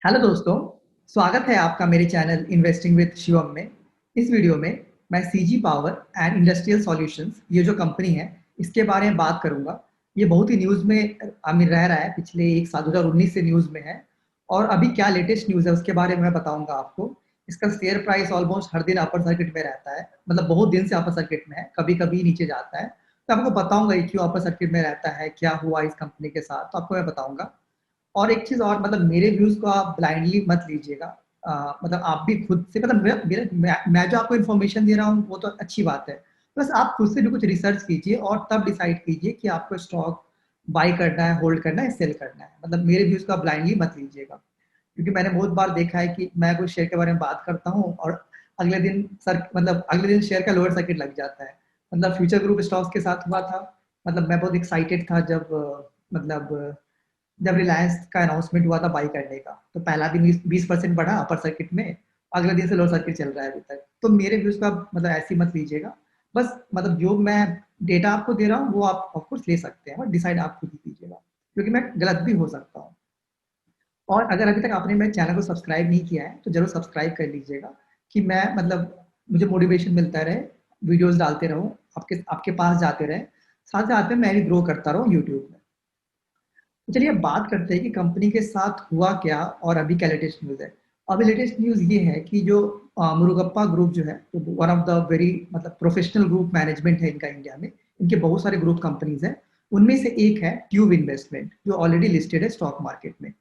Hello दोस्तों, स्वागत है आपका मेरे चैनल इन्वेस्टिंग विद शिवम में। इस वीडियो में मैं CG power and industrial solutions ये जो कंपनी है इसके बारे में बात करूंगा। ये बहुत ही न्यूज़ में आमिर रह रहा है, पिछले एक साल 2019 से न्यूज़ में है और अभी क्या लेटेस्ट न्यूज़ है उसके बारे में मैं बताऊंगा आपको। इसका शेयर प्राइस ऑलमोस्ट हर दिन अपर सर्किट में रहता है, मतलब बहुत दिन से अपर सर्किट में है, कभी कभी नीचे जाता है। तो आपको बताऊंगा ये क्यों अपर सर्किट में रहता है, क्या हुआ इस कंपनी के साथ, तो आपको मैं बताऊंगा। और एक चीज और, मतलब मेरे व्यूज को आप ब्लाइंडली मत लीजिएगा। मतलब आप भी खुद से, मतलब मैं जो आपको इन्फॉर्मेशन दे रहा हूँ वो तो अच्छी बात है, बस आप खुद से भी कुछ रिसर्च कीजिए और तब डिसाइड कीजिए कि आपको स्टॉक बाई करना है, होल्ड करना है, सेल करना है। मतलब मेरे व्यूज को आप ब्लाइंडली मत लीजिएगा, क्योंकि मैंने बहुत बार देखा है कि मैं कोई शेयर के बारे में बात करता हूँ और अगले दिन शेयर का लोअर सर्किट लग जाता है। मतलब फ्यूचर ग्रुप स्टॉक्स के साथ हुआ था। मतलब मैं बहुत एक्साइटेड था जब रिलायंस का अनाउंसमेंट हुआ था बाई करने का, तो पहला दिन 20% बढ़ा अपर सर्किट में, अगले दिन से लोअर सर्किट चल रहा है अभी तक। तो मेरे व्यूज को आप मतलब ऐसी मत लीजिएगा। बस मतलब जो मैं डेटा आपको दे रहा हूँ वो आप ऑफकोर्स ले सकते हैं, और डिसाइड आप खुद ही कीजिएगा, क्योंकि मैं गलत भी हो सकता हूँ। और अगर अभी तक आपने मेरे चैनल को सब्सक्राइब नहीं किया है तो जरूर सब्सक्राइब कर लीजिएगा, कि मैं मतलब मुझे मोटिवेशन मिलता रहे, वीडियोस डालते रहूं, आपके आपके पास जाते रहे, साथ साथ में मैं भी ग्रो करता रहूं यूट्यूब में। तो चलिए अब बात करते हैं कि कंपनी के साथ हुआ क्या और अभी क्या लेटेस्ट न्यूज़ है। अभी लेटेस्ट न्यूज़ ये है कि जो मुरुगप्पा ग्रुप जो है, वन ऑफ द वेरी मतलब प्रोफेशनल ग्रुप मैनेजमेंट है इनका इंडिया में। इनके बहुत सारे ग्रुप कंपनीज हैं, उनमें से एक है ट्यूब इन्वेस्टमेंट जो ऑलरेडी लिस्टेड है स्टॉक मार्केट में।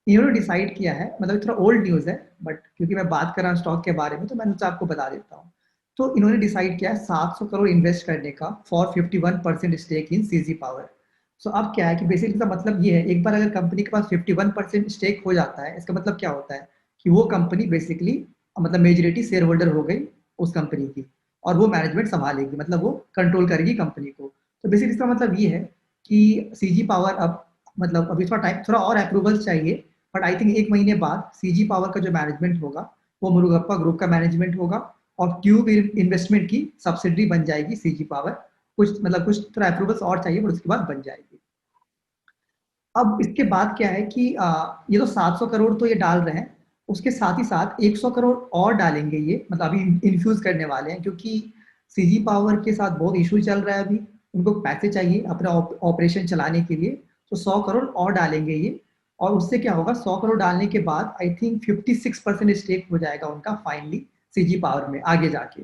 इन्होंने डिसाइड किया है, मतलब थोड़ा ओल्ड न्यूज़ है बट क्योंकि मैं बात कर रहा हूँ स्टॉक के बारे में तो मैं उनसे आपको बता देता हूँ। तो इन्होंने डिसाइड किया है 700 करोड़ इन्वेस्ट करने का for 51% stake in CG power. So अब क्या है कि बेसिकली इसका मतलब ये है, एक बार अगर कंपनी के पास 51% स्टेक हो जाता है, इसका मतलब क्या होता है कि वो कंपनी बेसिकली मतलब मेजोरिटी शेयर होल्डर हो गई उस कंपनी की, और वो मैनेजमेंट संभालेगी, मतलब वो कंट्रोल करेगी कंपनी को। तो बेसिकली इसका मतलब ये है कि सीजी पावर अब मतलब अभी थोड़ा टाइम, थोड़ा और अप्रूवल्स चाहिए, बट आई थिंक एक महीने बाद सीजी पावर का जो मैनेजमेंट होगा वो मुरुगप्पा ग्रुप का मैनेजमेंट होगा, और ट्यूब इन्वेस्टमेंट की सब्सिडरी बन जाएगी सीजी पावर। कुछ मतलब कुछ थोड़ा अप्रूवल्स और चाहिए, बट उसके बाद बन जाएगी। अब इसके बाद क्या है कि ये तो 700 करोड़ तो ये डाल रहे हैं, उसके साथ ही साथ 100 करोड़ और डालेंगे ये, मतलब अभी इन्फ्यूज करने वाले हैं, क्योंकि सीजी पावर के साथ बहुत इशू चल रहा है अभी। उनको पैसे चाहिए अपना ऑपरेशन चलाने के लिए, तो 100 करोड़ और डालेंगे ये। और उससे क्या होगा, 100 करोड़ डालने के बाद आई थिंक 56% स्टेक हो जाएगा उनका फाइनली सीजी पावर में आगे जाके।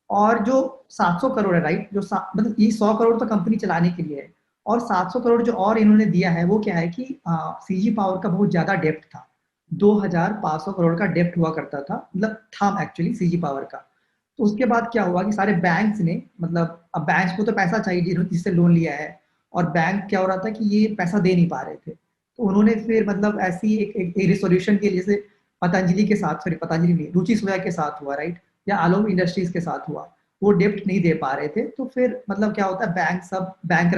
और जो 700 करोड़ है, राइट, मतलब ये 100 करोड़ तो कंपनी चलाने के लिए है, और 700 करोड़ जो और इन्होंने दिया है वो क्या है कि सीजी पावर का बहुत ज्यादा डेप्ट था। 2500 करोड़ का डेप्ट हुआ करता था, मतलब था एक्चुअली सीजी पावर का। तो उसके बाद क्या हुआ कि सारे बैंक्स ने, मतलब अब बैंक्स को तो पैसा चाहिए जिससे लोन लिया है, और बैंक क्या हो रहा था कि ये पैसा दे नहीं पा रहे थे, तो उन्होंने फिर मतलब ऐसी एक रिसोल्यूशन के लिए, जैसे पतंजलि के साथ, सॉरी पतंजलि नहीं, रुचि सोया के साथ हुआ, राइट, या आलोक इंडस्ट्रीज के साथ हुआ, वो डेप्ट नहीं दे पा रहे थे, तो फिर मतलब क्या होता है, बैंक सब बैंक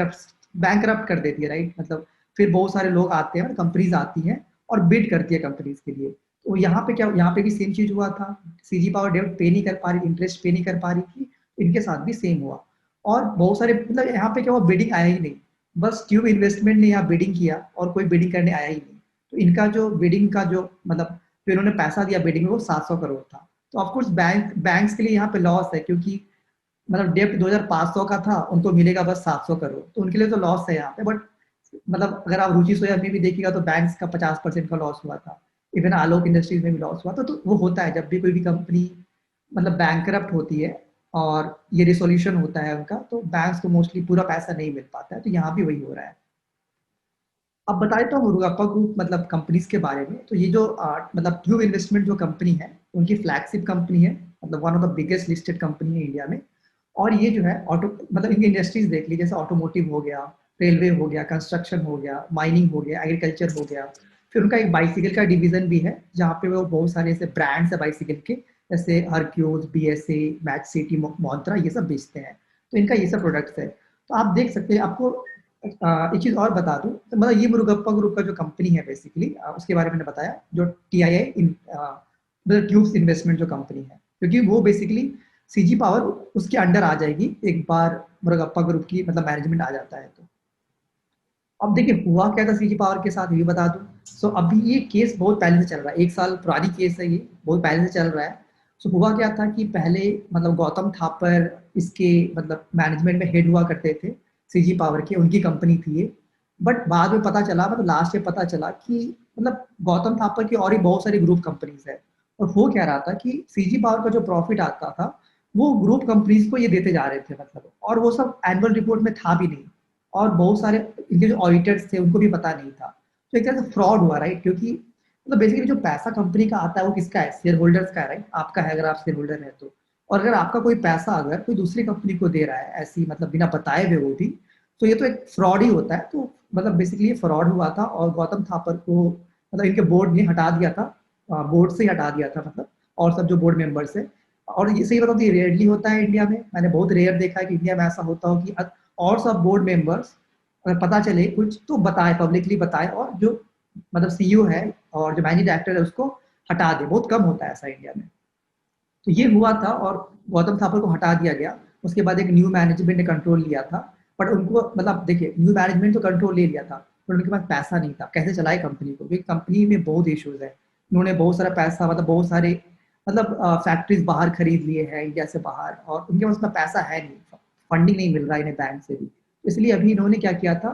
कर देती है, राइट। मतलब फिर बहुत सारे लोग आते हैं, कंपनीज आती हैं और बिड करती है कंपनीज के लिए। तो यहाँ पे क्या, यहाँ पे भी सेम चीज हुआ था। सीजी पावर डेप्ट पे नहीं कर पा रही, इंटरेस्ट पे नहीं कर पा रही थी, इनके साथ भी सेम हुआ। और बहुत सारे, मतलब यहाँ पे क्या हुआ, बिडिंग आया ही नहीं, बस ट्यूब इन्वेस्टमेंट ने यहाँ बिडिंग किया और कोई बिडिंग करने आया ही नहीं। तो इनका जो बिडिंग का जो मतलब जो इन्होंने पैसा दिया बिडिंग में वो 700 करोड़ था। तो ऑफकोर्स बैंक्स के लिए यहाँ पे लॉस है, क्योंकि मतलब डेप्ट 2500 का था, उनको मिलेगा बस 700 करोड़, तो उनके लिए तो लॉस है यहाँ पे। बट मतलब अगर आप रुचि सोया में भी देखिएगा तो बैंक्स का 50% का लॉस हुआ था, इवन आलोक इंडस्ट्रीज में भी लॉस हुआ था। तो वो होता है जब भी कोई भी कंपनी मतलब बैंक होती है और ये रिसोल्यूशन होता है उनका, तो बैंक्स को मोस्टली पूरा पैसा नहीं मिल पाता है, तो यहाँ भी वही हो रहा है। अब बता देता हूँ मुरुगप्पा ग्रुप मतलब कंपनीज के बारे में। तो ये जो मतलब ट्यूब इन्वेस्टमेंट जो कंपनी है, उनकी फ्लैगशिप कंपनी है, मतलब one of the biggest listed company है इंडिया में। और ये जो है ऑटो, मतलब इनकी इंडस्ट्रीज देख ली, जैसे ऑटोमोटिव हो गया, रेलवे हो गया, कंस्ट्रक्शन हो गया, माइनिंग हो गया, एग्रीकल्चर हो गया। फिर उनका एक बाइसिकल का डिवीजन भी है, जहाँ पे वो बहुत सारे ऐसे ब्रांड्स है बाइसिकल के, जैसे हरक्यूज, BSA, मैच सिटी, मोंत्रा, ये सब बेचते हैं। तो इनका ये सब प्रोडक्ट्स है। तो आप देख सकते हैं। आपको एक चीज और बता दूं, तो मतलब ये मुरुगप्पा ग्रुप का जो कंपनी है बेसिकली, उसके बारे में मैंने बताया, जो TII मतलब ट्यूब्स इन्वेस्टमेंट जो कंपनी है, क्योंकि वो बेसिकली सीजी पावर उसके अंडर आ जाएगी एक बार मुरुगप्पा ग्रुप की मतलब मैनेजमेंट आ जाता है तो। अब देखिए हुआ क्या था सीजी पावर के साथ ये बता दूं। सो अभी ये केस बहुत पहले से चल रहा है, 1 साल पुरानी केस है, ये बहुत पहले से चल रहा है। सो हुआ क्या था कि पहले मतलब गौतम थापर इसके मतलब मैनेजमेंट में हेड हुआ करते थे, सीजी पावर के, उनकी कंपनी थी ये। बट बाद में पता चला, मतलब लास्ट में पता चला कि मतलब गौतम थापर की और भी बहुत सारी ग्रुप कंपनीज है। और हो क्या रहा था कि सीजी पावर का जो प्रॉफिट आता था वो ग्रुप कंपनीज को ये देते जा रहे थे, मतलब, और वो सब एनुअल रिपोर्ट में था भी नहीं। और बहुत सारे इनके जो ऑडिटर्स थे उनको भी पता नहीं था। तो एक तरह से फ्रॉड हुआ, राइट? क्योंकि मतलब बेसिकली जो पैसा कंपनी का आता है वो किसका है? शेयर होल्डर्स का है, राइट? आपका है अगर आप शेयर होल्डर है तो। और अगर आपका कोई पैसा अगर कोई दूसरी कंपनी को दे रहा है ऐसी, मतलब बिना बताए हुए वो भी, तो ये तो एक फ्रॉड ही होता है। तो मतलब बेसिकली ये फ्रॉड हुआ था और गौतम थापर को मतलब इनके बोर्ड ने हटा दिया था, बोर्ड से ही हटा दिया था, मतलब, और सब जो बोर्ड मेंबर्स है। और ये सही बताऊं तो ये रेयरली होता है इंडिया में, मैंने बहुत रेयर देखा है कि इंडिया में ऐसा होता हो कि और सब बोर्ड मेंबर्स अगर पता चले कुछ तो बताए, पब्लिकली बताए, और जो मतलब सीईओ है और जो मैनेजिंग डायरेक्टर है उसको हटा दे। बहुत कम होता है ऐसा इंडिया में। तो ये हुआ था और गौतम थापर को हटा दिया गया। उसके बाद एक न्यू मैनेजमेंट ने कंट्रोल लिया था। बट उनको मतलब देखिए न्यू मैनेजमेंट तो कंट्रोल ले लिया था, पर उनके पास पैसा नहीं था, कैसे चलाए कंपनी को, क्योंकि कंपनी में बहुत इश्यूज है। उन्होंने बहुत सारा पैसा, मतलब बहुत सारे मतलब फैक्ट्रीज बाहर खरीद लिए हैं इंडिया से बाहर, और उनके पास उतना पैसा है नहीं, फंडिंग नहीं मिल रहा है इन्हें बैंक से भी। इसलिए अभी इन्होंने क्या किया था,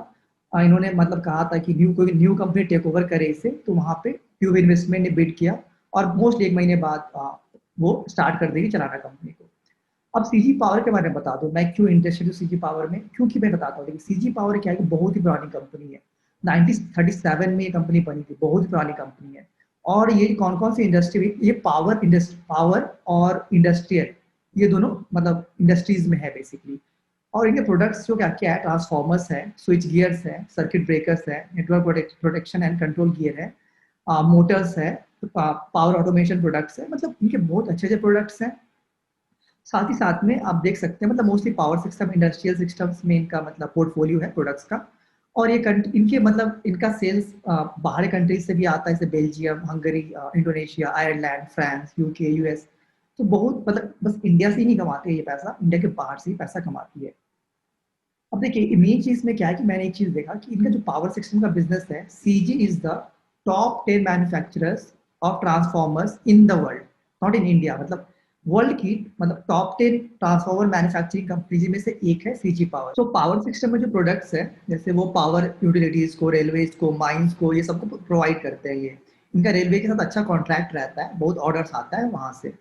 इन्होंने मतलब कहा था कि कोई न्यू कंपनी टेक ओवर करे इसे, तो वहां पे ट्यूब इन्वेस्टमेंट ने बिड किया। और मोस्ट 1 महीने बाद वो स्टार्ट कर देगी चलाना कंपनी को। अब सीजी पावर के बारे में बता दूं मैं क्यों इंटरेस्टेड हूँ सीजी पावर में, क्योंकि मैं बताता हूँ। देखिए सीजी पावर क्या है कि बहुत ही पुरानी कंपनी है। 1937 में ये कंपनी बनी थी, बहुत ही पुरानी कंपनी है। और ये कौन कौन सी इंडस्ट्री, ये पावर इंडस्ट्री, पावर और इंडस्ट्रियल, ये दोनों मतलब इंडस्ट्रीज में है बेसिकली। और इनके प्रोडक्ट्स जो क्या क्या है, ट्रांसफॉर्मर्स है, स्विच गियर्स है, सर्किट ब्रेकर्स है, network protection and control gear है, मोटर्स है, पावर ऑटोमेशन प्रोडक्ट्स है, मतलब इनके बहुत अच्छे अच्छे प्रोडक्ट्स हैं। साथ ही साथ में आप देख सकते हैं मतलब mostly power system, industrial systems में इनका मतलब पोर्टफोलियो है प्रोडक्ट्स का। और ये इनके मतलब इनका सेल्स बाहरी कंट्रीज से भी आता है, जैसे Belgium, Hungary, Indonesia, Ireland, France, UK, US. तो बहुत मतलब बस इंडिया से ही नहीं कमाते ये पैसा, इंडिया के बाहर से ही पैसा कमाती है। अब देखिए मेन चीज में क्या है कि मैंने एक चीज देखा कि इनका जो पावर सिस्टम का बिजनेस है, CG is the top 10 manufacturers of transformers in the world, not in India, मतलब वर्ल्ड की मतलब टॉप 10 ट्रांसफॉर्मर मैन्युफैक्चरिंग कंपनीज में से एक है सीजी पावर। तो पावर सिस्टम में जो प्रोडक्ट्स है, जैसे वो पावर यूटिलिटीज को, रेलवेज को, माइंस को, ये सबको प्रोवाइड करते हैं ये। इनका रेलवे के साथ अच्छा कॉन्ट्रैक्ट रहता है, बहुत ऑर्डर्स आता है वहां से।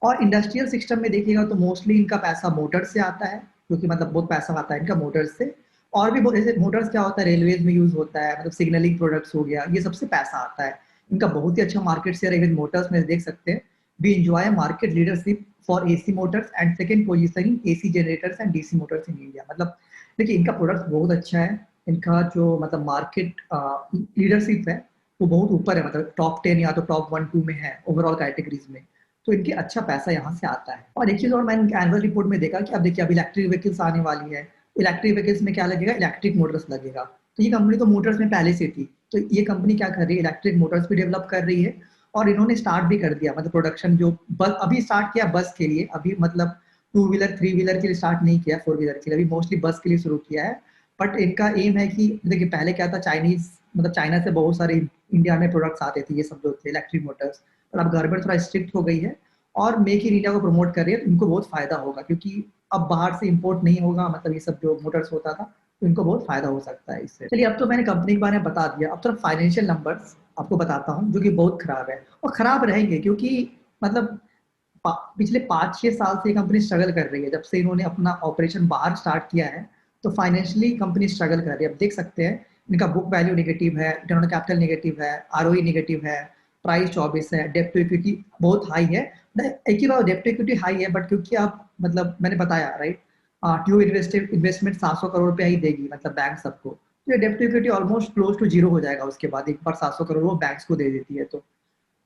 और इंडस्ट्रियल सिस्टम में देखिएगा तो मोस्टली इनका पैसा मोटर से आता है, क्योंकि मतलब बहुत पैसा आता है इनका मोटर्स से। और भी जैसे मोटर्स क्या होता है, रेलवेज में यूज होता है, मतलब सिग्नलिंग प्रोडक्ट्स हो गया, ये सबसे पैसा आता है। इनका बहुत ही अच्छा मार्केट शेयर है। इवन मोटर्स में देख सकते हैं, we enjoy market leadership for AC motors and second position in AC generators and DC motors in India. मतलब देखिए इनका प्रोडक्ट बहुत अच्छा है। इनका जो मतलब मार्केट लीडरशिप है वो बहुत ऊपर है, मतलब टॉप 10 या तो टॉप 1-2 में है ओवरऑल कैटेगरीज में। तो इनके अच्छा पैसा यहाँ से आता है। और एक चीज और मैंने एनुअल रिपोर्ट में देखा कि अब देखिए अब इलेक्ट्रिक व्हीकल्स आने वाली है। इलेक्ट्रिक व्हीकल्स में क्या लगेगा, इलेक्ट्रिक मोटर्स लगेगा। तो ये कंपनी तो मोटर्स में पहले से थी, तो ये कंपनी क्या कर रही है, इलेक्ट्रिक मोटर्स भी डेवलप कर रही है। और इन्होंने स्टार्ट भी कर दिया, मतलब प्रोडक्शन जो बस अभी स्टार्ट किया बस के लिए, अभी मतलब 2 व्हीलर 3 व्हीलर के लिए स्टार्ट नहीं किया, 4 व्हीलर के लिए अभी मोस्टली बस के लिए शुरू किया है। बट इनका एम है कि देखिए पहले क्या था, चाइनीज मतलब चाइना से बहुत सारे इंडिया में प्रोडक्ट्स आते थे, ये सब जो थे इलेक्ट्रिक मोटर्स। पर अब गवर्नमेंट थोड़ा स्ट्रिक्ट हो गई है और मेक इन इंडिया को प्रमोट कर रही है, तो इनको बहुत फायदा होगा, क्योंकि अब बाहर से इंपोर्ट नहीं होगा, मतलब ये सब जो मोटर्स होता था, तो इनको बहुत फायदा हो सकता है इससे। चलिए अब तो मैंने कंपनी के बारे में बता दिया, अब थोड़ा फाइनेंशियल नंबर्स आपको बताता हूँ जो कि बहुत खराब है और खराब रहेंगे, क्योंकि मतलब पिछले 5-6 साल से ये कंपनी स्ट्रगल कर रही है, जब से इन्होंने अपना ऑपरेशन बाहर स्टार्ट किया है। तो फाइनेंशियली कंपनी स्ट्रगल कर रही है। अब देख सकते हैं इनका बुक वैल्यू नेगेटिव है, रिटर्न ऑन कैपिटल नेगेटिव है, आरओई नेगेटिव है, प्राइस 24 है, डेप्ट टू इक्विटी बहुत हाई है। एक ही बात, डेप्ट टू इक्विटी हाई है, बट क्योंकि आप मतलब मैंने बताया राइट, ट्यू इन्वेस्टमेंट 700 करोड़ रुपया ही देगी, मतलब बैंक सबको, तो ये डेप्ट to equity almost close to zero हो जाएगा उसके बाद, एक बार 700 करोड़ वो बैंक्स को दे देती है तो।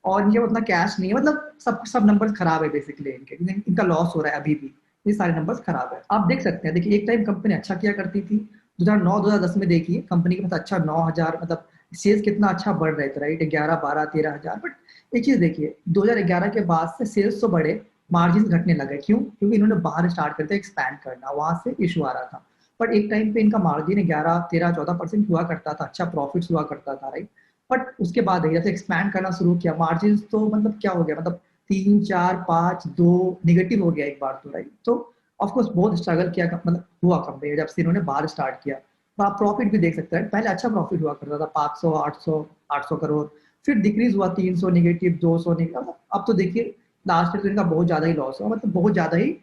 और इनके उतना कैश नहीं है, मतलब सब सब नंबर्स खराब है बेसिकली इनके, इनका लॉस हो रहा है अभी भी। ये सारे नंबर्स खराब है, आप देख सकते हैं। देखिए एक टाइम कंपनी अच्छा किया करती थी, 2009-2010 में देखिए कंपनी के पास अच्छा 9,000 मतलब सेल्स कितना अच्छा बढ़ रहे थे, राइट, 11, 12, 13 हजार। बट एक चीज देखिए 2011 के बाद से सेल्स तो बढ़े, मार्जिन घटने लगे, क्यों? क्योंकि इन्होंने बाहर स्टार्ट करते एक्सपैंड करना, वहां से इशू आ रहा था। बट एक टाइम पे इनका मार्जिन 11, 13, 14% हुआ करता था, अच्छा प्रॉफिट्स हुआ करता था, राइट। बट उसके बाद जैसे एक्सपैंड करना शुरू किया, मार्जिन तो मतलब क्या हो गया, मतलब 3, 4, 5, 2 निगेटिव हो गया एक बार तो, राइट। तो ऑफकोर्स बहुत स्ट्रगल किया, मतलब हुआ कंपनी जब से इन्होंने बाहर स्टार्ट किया। तो आप प्रॉफिट भी देख सकते हैं, पहले अच्छा प्रॉफिट हुआ करता था 500, 800, 800 करोड़, फिर डिक्रीज हुआ 300 निगेटिव, 200 निगेटिव, अब तो देखिए लास्ट ईयर तो इनका बहुत ज्यादा ही लॉस हुआ, मतलब बहुत ज्यादा ही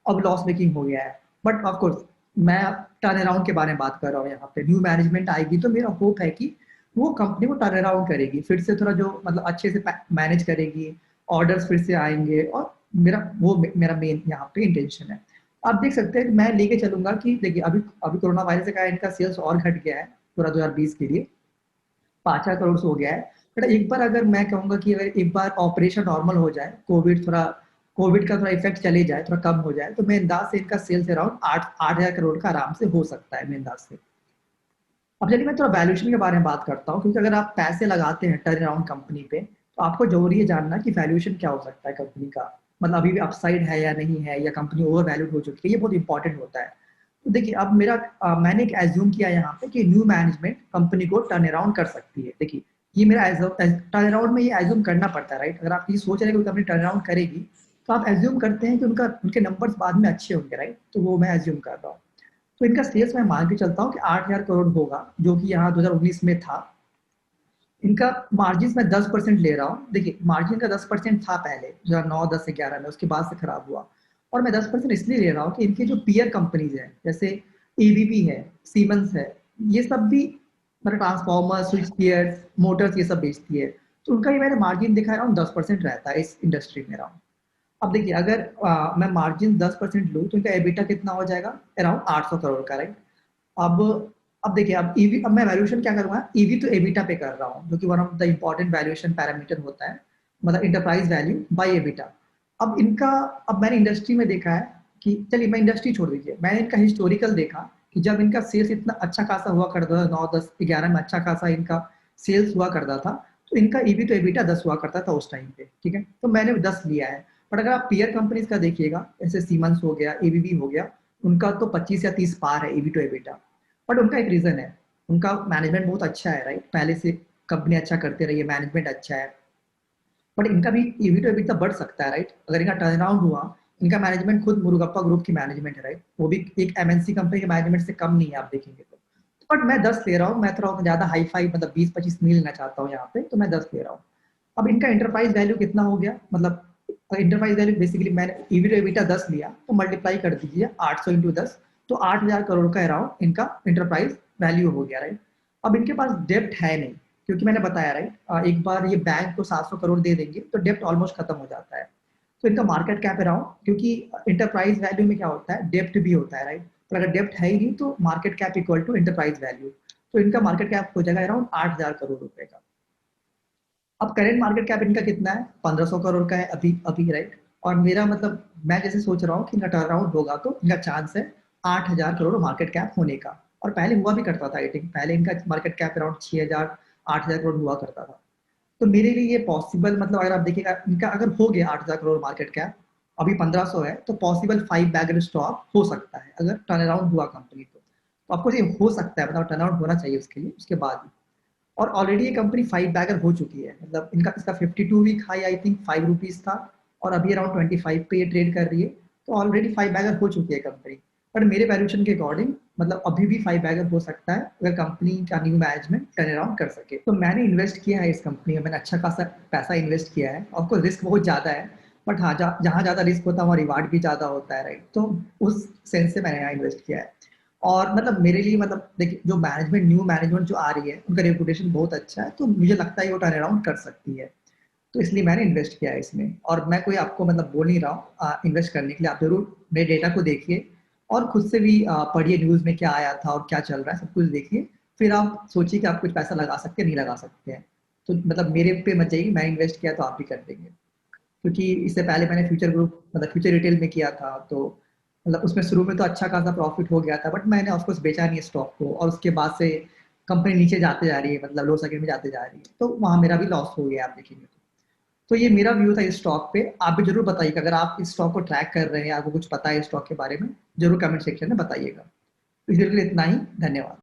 अब लॉस मेकिंग हो गया है। बट ऑफकोर्स मैं टर्न अराउंड के बारे में बात कर रहा हूँ, यहाँ पे न्यू मैनेजमेंट आएगी तो मेरा होप है कि वो कंपनी को टर्न अराउंड करेगी, फिर से थोड़ा जो मतलब अच्छे से मैनेज करेगी, ऑर्डर्स फिर से आएंगे, और मेरा मेन यहाँ पे इंटेंशन है। आप देख सकते हैं मैं लेके चलूंगा कि देखिए अभी अभी कोरोना वायरस के कारण इनका सेल्स और घट गया है पूरा 2020 के लिए, 5,000 करोड़ हो गया है। बट एक बार अगर मैं कहूंगा कि अगर एक बार ऑपरेशन नॉर्मल हो जाए, कोविड का थोड़ा इफेक्ट चले जाए, थोड़ा कम हो जाए, तो मेरे अंदाज से इनका सेल्स अराउंड 8,000 करोड़ का आराम से हो सकता है मेरे अंदाज से। अब चलिए मैं थोड़ा वैल्यूएशन के बारे में बात करता हूँ, क्योंकि अगर आप पैसे लगाते हैं टर्न अराउंड कंपनी पे, तो आपको जरूरी है जानना कि वैल्यूएशन क्या हो सकता है कंपनी का, मतलब अभी भी अपसाइड है या नहीं है, या कंपनी ओवर वैल्यूड हो चुकी है, ये बहुत इंपॉर्टेंट होता है। तो देखिए अब मैंने एक एज्यूम किया यहाँ पे कि न्यू मैनेजमेंट कंपनी को टर्न अराउंड कर सकती है। देखिए ये मेरा टर्न अराउंड में ये एज्यूम करना पड़ता है, राइट। अगर आप ये सोच रहे हैं कि कंपनी टर्न अराउंड करेगी, तो आप एज्यूम करते हैं कि उनके नंबर्स बाद में अच्छे होंगे, राइट। तो वो मैं एज्यूम कर रहा हूँ। तो इनका सेल्स मैं मान के चलता हूँ कि 8,000 करोड़ होगा, जो कि यहाँ 2019 में था। इनका मार्जिन मैं 10% ले रहा हूँ। देखिए मार्जिन का 10% था पहले, 2009, 10, 11 में, उसके बाद से खराब हुआ। और मैं 10% इसलिए ले रहा हूँ कि इनके जो पीयर कंपनीज हैं, जैसे एबीबी है, सीमेंस है, ये सब भी मतलब ट्रांसफॉर्मर, स्विच गियर, मोटर्स, ये सब बेचती है। तो उनका ये मैंने मार्जिन देखा है, अराउंड 10% रहता है इस इंडस्ट्री में अराउंड। अब देखिए अगर मैं मार्जिन 10% लूँ तो इनका एबिटा कितना हो जाएगा, अराउंड 800 करोड़ का, राइट। अब अब देखिए अब ईवी, अब मैं वैल्यूएशन क्या करूंगा, ईवी तो एबिटा पे कर रहा हूँ, जो कि one of the important valuation parameter होता है, मतलब इंटरप्राइज वैल्यू बाय एबिटा। अब इनका, अब मैंने इंडस्ट्री में देखा है कि, चलिए मैं इंडस्ट्री छोड़ दीजिए, मैंने इनका हिस्टोरिकल देखा कि जब इनका सेल्स इतना अच्छा खासा हुआ करता था, 9, 10, 11 में अच्छा खासा इनका सेल्स हुआ करता था, तो इनका ईवी तो एबिटा 10 हुआ करता था उस टाइम पे, ठीक है। तो मैंने 10 लिया है। बट अगर आप पीयर कंपनीज का देखिएगा, जैसे सीमेंस हो गया, एबीबी हो गया, उनका तो 25 या 30 पार है ईवी टू एबिटा। बट उनका एक रीजन है, उनका मैनेजमेंट बहुत अच्छा है, राइट। पहले से कंपनी अच्छा करते रही है, मैनेजमेंट अच्छा है। बट इनका भी ईवी टू एबिटा बढ़ सकता है, राइट, अगर इनका टर्न अराउंड हुआ। इनका मैनेजमेंट खुद मुरुगप्पा ग्रुप की मैनेजमेंट है, राइट, वो भी एक एमएनसी कंपनी के मैनेजमेंट से कम नहीं है, आप देखेंगे तो। बट मैं 10 ले रहा हूँ, मैं थोड़ा ज्यादा हाई फाई, मतलब 20-25 नहीं लेना चाहता हूँ यहाँ पे, तो मैं 10 ले रहा हूँ। अब इनका इंटरप्राइज वैल्यू कितना हो गया, मतलब इंटरप्राइज वैल्यू बेसिकली मैंने ईवी टू एबिटा 10 लिया, तो मल्टीप्लाई कर दीजिए 800 इंटू 10, तो 8,000 करोड़ का अराउंड इनका इंटरप्राइज वैल्यू हो गया, राइट। अब इनके पास डेप्ट है नहीं, क्योंकि मैंने बताया, राइट, एक बार ये बैंक को 700 करोड़ दे देंगे तो डेप्ट ऑलमोस्ट खत्म हो जाता है। तो इनका मार्केट कैप अराउंड, क्योंकि इंटरप्राइज वैल्यू में क्या होता है, डेप्ट भी होता है, राइट। पर अगर डेप्ट है ही नहीं तो market cap equal to enterprise value, तो इनका मार्केट कैप हो जाएगा अराउंड 8,000 करोड़ रुपए का। अब करेंट मार्केट कैप इनका कितना है, 1,500 करोड़ का है अभी अभी, राइट। और मेरा मतलब मैं जैसे सोच रहा हूँ कि इनका टर्न अराउंड होगा तो इनका चांस है 8,000 करोड़ मार्केट कैप होने का। और पहले हुआ भी करता था, आई थिंक पहले इनका मार्केट कैप अराउंड 6,000, 8,000 करोड़ हुआ करता था। तो मेरे लिए ये पॉसिबल, मतलब अगर आप देखिएगा इनका अगर हो गया 8,000 करोड़ मार्केट कैप, अभी 1,500 है, तो पॉसिबल 5 बैगर स्टॉक हो सकता है अगर टर्न अराउंड हुआ कंपनी तो आपको ये हो सकता है, मतलब टर्न अराउंड होना चाहिए उसके लिए, उसके बाद ही। और ऑलरेडी ये कंपनी 5 बैगर हो चुकी है, मतलब इनका इसका 52 वीक हाई आई थिंक ₹5 था, और अभी अराउंड 25 पे ये ट्रेड कर रही है। तो ऑलरेडी 5 बैगर हो चुकी है कंपनी। बट मेरे वैल्यूएशन के अकॉर्डिंग मतलब अभी भी 5 बैगर हो सकता है अगर कंपनी का न्यू मैनेजमेंट टर्न अराउंड कर सके। तो मैंने इन्वेस्ट किया है इस कंपनी में, मैंने अच्छा खासा पैसा इन्वेस्ट किया है। ऑफको रिस्क बहुत ज्यादा है, बट हाँ जहाँ ज्यादा रिस्क होता है वहाँ रिवार्ड भी ज्यादा होता है, राइट। तो उस सेंस से मैंने यहाँ इन्वेस्ट किया है। और मतलब मेरे लिए, मतलब देखिए जो मैनेजमेंट, न्यू मैनेजमेंट जो आ रही है, उनका रेपुटेशन बहुत अच्छा है, तो मुझे लगता है वो टर्न अराउंड कर सकती है। तो इसलिए मैंने इन्वेस्ट किया है इसमें। और मैं कोई आपको मतलब बोल नहीं रहा हूँ इन्वेस्ट करने के लिए, आप जरूर मेरे डेटा को देखिए, और खुद से भी पढ़िए न्यूज़ में क्या आया था और क्या चल रहा है, सब कुछ देखिए। फिर आप सोचिए कि आप कुछ पैसा लगा सकते हैं नहीं लगा सकते हैं। तो मतलब मेरे पे मत जाइए, मैं इन्वेस्ट किया तो आप भी कर देंगे। क्योंकि इससे पहले मैंने फ्यूचर ग्रुप, मतलब फ्यूचर रिटेल में किया था, तो मतलब उसमें शुरू में तो अच्छा खासा प्रॉफिट हो गया था, बट मैंने ऑफकोर्स बेचा नहीं स्टॉक को, और उसके बाद से कंपनी नीचे जाते जा रही है, मतलब लो सेकंड में जाते जा रही है, तो वहां मेरा भी लॉस हो गया, आप देखेंगे तो ये मेरा व्यू था इस स्टॉक पे। आप भी जरूर बताइएगा अगर आप इस स्टॉक को ट्रैक कर रहे हैं, आपको कुछ पता है इस स्टॉक के बारे में, जरूर कमेंट सेक्शन में बताइएगा। इस वीडियो के लिए इतना ही, धन्यवाद।